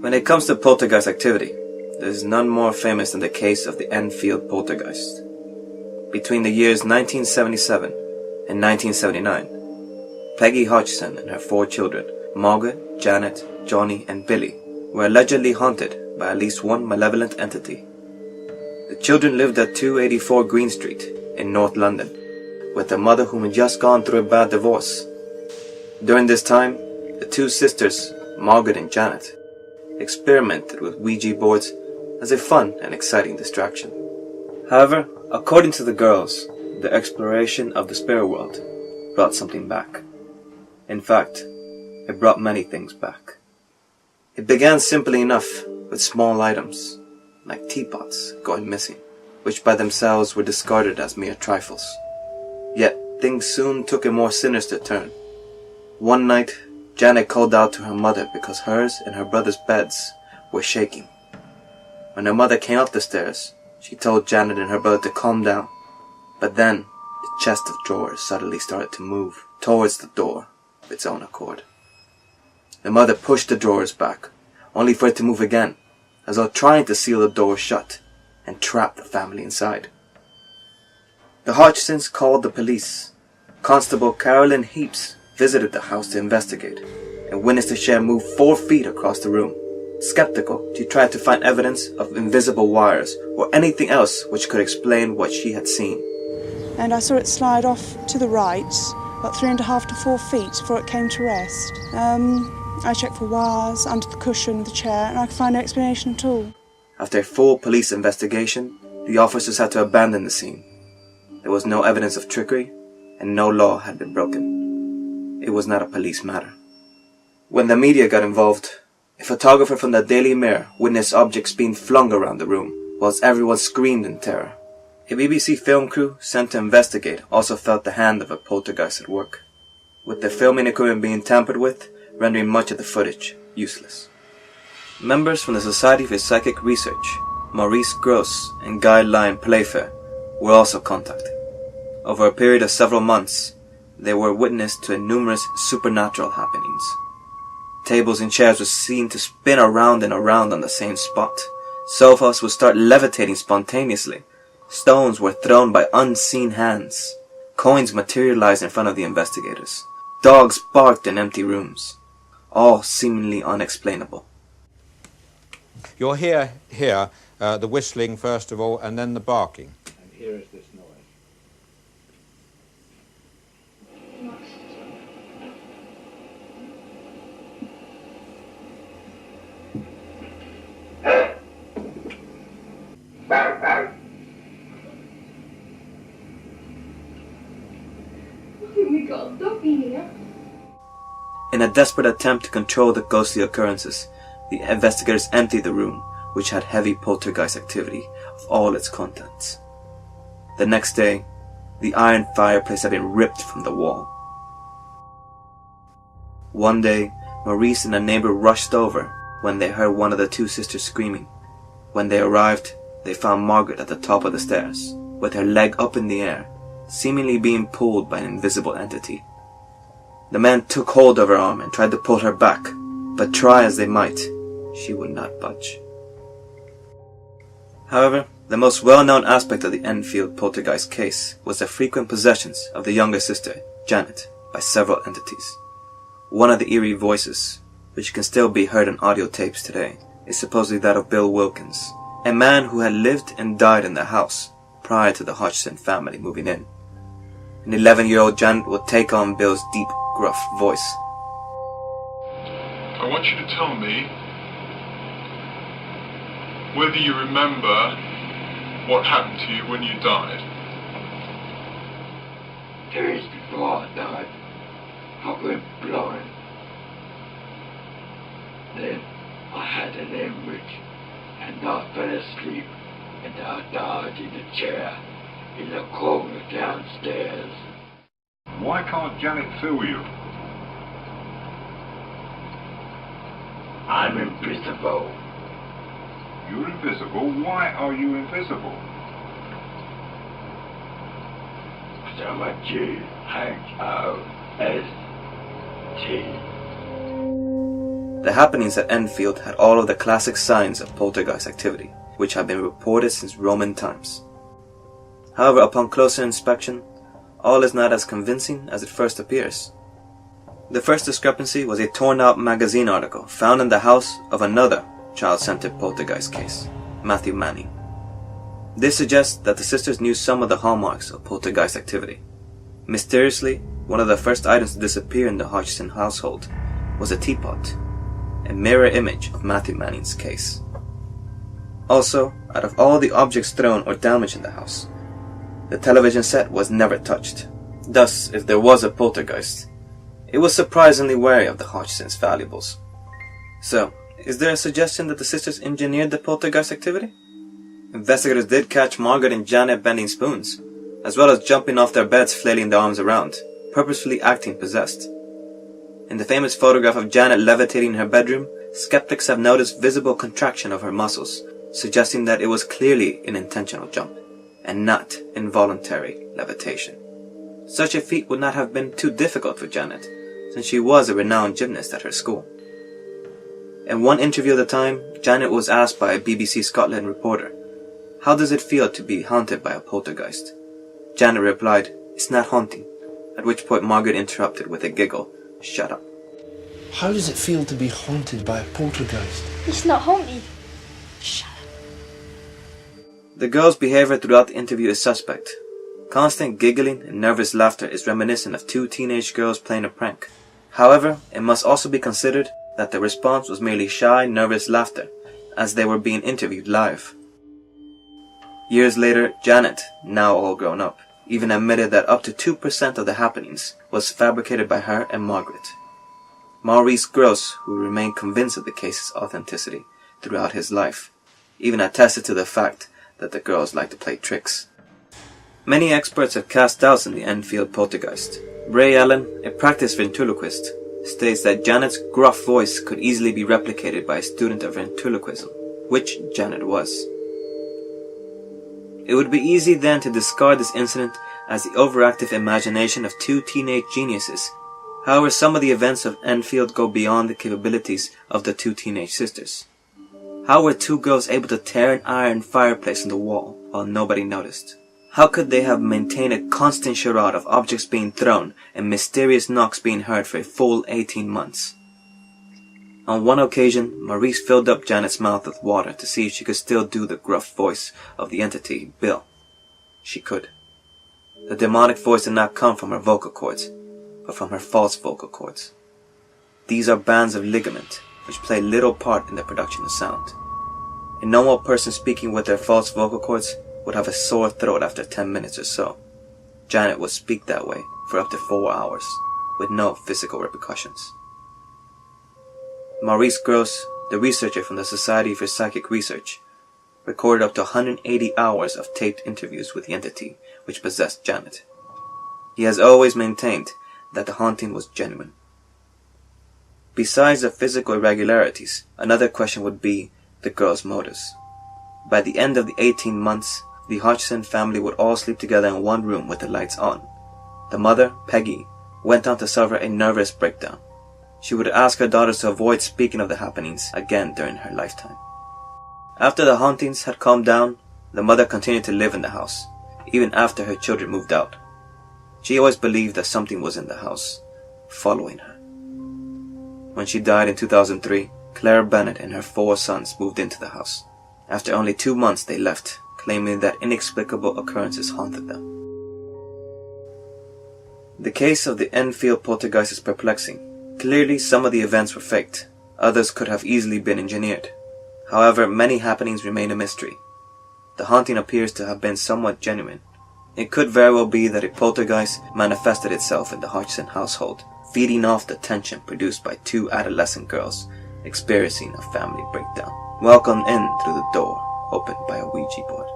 When it comes to poltergeist activity, there is none more famous than the case of the Enfield Poltergeist. Between the years 1977 and 1979, Peggy Hodgson and her 4 children, Margaret, Janet, Johnny, and Billy, were allegedly haunted by at least one malevolent entity. The children lived at 284 Green Street in North London with their mother, whom had just gone through a bad divorce. During this time, the 2 sisters, Margaret and Janet, experimented with Ouija boards as a fun and exciting distraction. However, according to the girls, the exploration of the spirit world brought something back. In fact, it brought many things back. It began simply enough with small items, like teapots going missing, which by themselves were discarded as mere trifles. Yet, things soon took a more sinister turn. One night, Janet called out to her mother because hers and her brother's beds were shaking. When her mother came up the stairs, she told Janet and her brother to calm down. But then, the chest of drawers suddenly started to move towards the door of its own accord. The mother pushed the drawers back, only for it to move again, as though trying to seal the door shut and trap the family inside. The Hodgsons called the police. Constable Carolyn Heaps visited the house to investigate and witnessed the chair move 4 feet across the room. Skeptical, she tried to find evidence of invisible wires or anything else which could explain what she had seen. And I saw it slide off to the right, about 3.5 to 4 feet before it came to rest. I checked for wires under the cushion of the chair and I could find no explanation at all. After a full police investigation, the officers had to abandon the scene. There was no evidence of trickery and no law had been broken. It was not a police matter. When the media got involved, a photographer from the Daily Mirror witnessed objects being flung around the room, whilst everyone screamed in terror. A BBC film crew sent to investigate also felt the hand of a poltergeist at work, with the filming equipment being tampered with, rendering much of the footage useless. Members from the Society for Psychic Research, Maurice Gross and Guy Lyon Playfair, were also contacted. Over a period of several months, they were witness to numerous supernatural happenings. Tables and chairs were seen to spin around and around on the same spot. Sofas would start levitating spontaneously. Stones were thrown by unseen hands. Coins materialized in front of the investigators. Dogs barked in empty rooms. All seemingly unexplainable. You'll hear here the whistling first of all and then the barking. And here is this noise. We got a doggy here. In a desperate attempt to control the ghostly occurrences, the investigators emptied the room, which had heavy poltergeist activity, of all its contents. The next day, the iron fireplace had been ripped from the wall. One day, Maurice and a neighbor rushed over when they heard one of the 2 sisters screaming. When they arrived, they found Margaret at the top of the stairs, with her leg up in the air, seemingly being pulled by an invisible entity. The man took hold of her arm and tried to pull her back, but try as they might, she would not budge. However, the most well-known aspect of the Enfield Poltergeist case was the frequent possessions of the younger sister, Janet, by several entities. One of the eerie voices, which can still be heard on audio tapes today, is supposedly that of Bill Wilkins, a man who had lived and died in the house prior to the Hodgson family moving in. An 11-year-old Janet would take on Bill's deep, gruff voice. I want you to tell me whether you remember what happened to you when you died. Days before I died, I went blind. Then I had an hemorrhage and I fell asleep and I died in a chair in the corner downstairs. Why can't Janet feel you? I'm invisible. You're invisible? Why are you invisible? So my G-H-O-S-T. The happenings at Enfield had all of the classic signs of poltergeist activity, which had been reported since Roman times. However, upon closer inspection, all is not as convincing as it first appears. The first discrepancy was a torn-out magazine article found in the house of another child-centered poltergeist case, Matthew Manning. This suggests that the sisters knew some of the hallmarks of poltergeist activity. Mysteriously, one of the first items to disappear in the Hodgson household was a teapot, a mirror image of Matthew Manning's case. Also, out of all the objects thrown or damaged in the house, the television set was never touched. Thus, if there was a poltergeist, it was surprisingly wary of the Hodgson's valuables. So, is there a suggestion that the sisters engineered the poltergeist activity? Investigators did catch Margaret and Janet bending spoons, as well as jumping off their beds flailing their arms around, purposefully acting possessed. In the famous photograph of Janet levitating in her bedroom, skeptics have noticed visible contraction of her muscles, suggesting that it was clearly an intentional jump, and not involuntary levitation. Such a feat would not have been too difficult for Janet, since she was a renowned gymnast at her school. In one interview at the time, Janet was asked by a BBC Scotland reporter, "How does it feel to be haunted by a poltergeist?" Janet replied, "It's not haunting," at which point Margaret interrupted with a giggle, "Shut up." How does it feel to be haunted by a poltergeist? It's not haunted. Shut up. The girl's behavior throughout the interview is suspect. Constant giggling and nervous laughter is reminiscent of two teenage girls playing a prank. However, it must also be considered that the response was merely shy, nervous laughter, as they were being interviewed live. Years later, Janet, now all grown up, even admitted that up to 2% of the happenings was fabricated by her and Margaret. Maurice Gross, who remained convinced of the case's authenticity throughout his life, even attested to the fact that the girls liked to play tricks. Many experts have cast doubts on the Enfield poltergeist. Ray Allen, a practiced ventriloquist, states that Janet's gruff voice could easily be replicated by a student of ventriloquism, which Janet was. It would be easy then to discard this incident as the overactive imagination of two teenage geniuses. However, some of the events of Enfield go beyond the capabilities of the two teenage sisters. How were two girls able to tear an iron fireplace in the wall while nobody noticed? How could they have maintained a constant charade of objects being thrown and mysterious knocks being heard for a full 18 months? On one occasion, Maurice filled up Janet's mouth with water to see if she could still do the gruff voice of the entity, Bill. She could. The demonic voice did not come from her vocal cords, but from her false vocal cords. These are bands of ligament, which play little part in the production of sound. A normal person speaking with their false vocal cords would have a sore throat after 10 minutes or so. Janet would speak that way for up to 4 hours, with no physical repercussions. Maurice Gross, the researcher from the Society for Psychic Research, recorded up to 180 hours of taped interviews with the entity which possessed Janet. He has always maintained that the haunting was genuine. Besides the physical irregularities, another question would be the girls' motives. By the end of the 18 months, the Hodgson family would all sleep together in one room with the lights on. The mother, Peggy, went on to suffer a nervous breakdown. She would ask her daughters to avoid speaking of the happenings again during her lifetime. After the hauntings had calmed down, the mother continued to live in the house, even after her children moved out. She always believed that something was in the house, following her. When she died in 2003, Claire Bennett and her 4 sons moved into the house. After only 2 months they left, claiming that inexplicable occurrences haunted them. The case of the Enfield poltergeist is perplexing. Clearly some of the events were faked, others could have easily been engineered. However, many happenings remain a mystery. The haunting appears to have been somewhat genuine. It could very well be that a poltergeist manifested itself in the Hodgson household, feeding off the tension produced by 2 adolescent girls experiencing a family breakdown, welcomed in through the door opened by a Ouija board.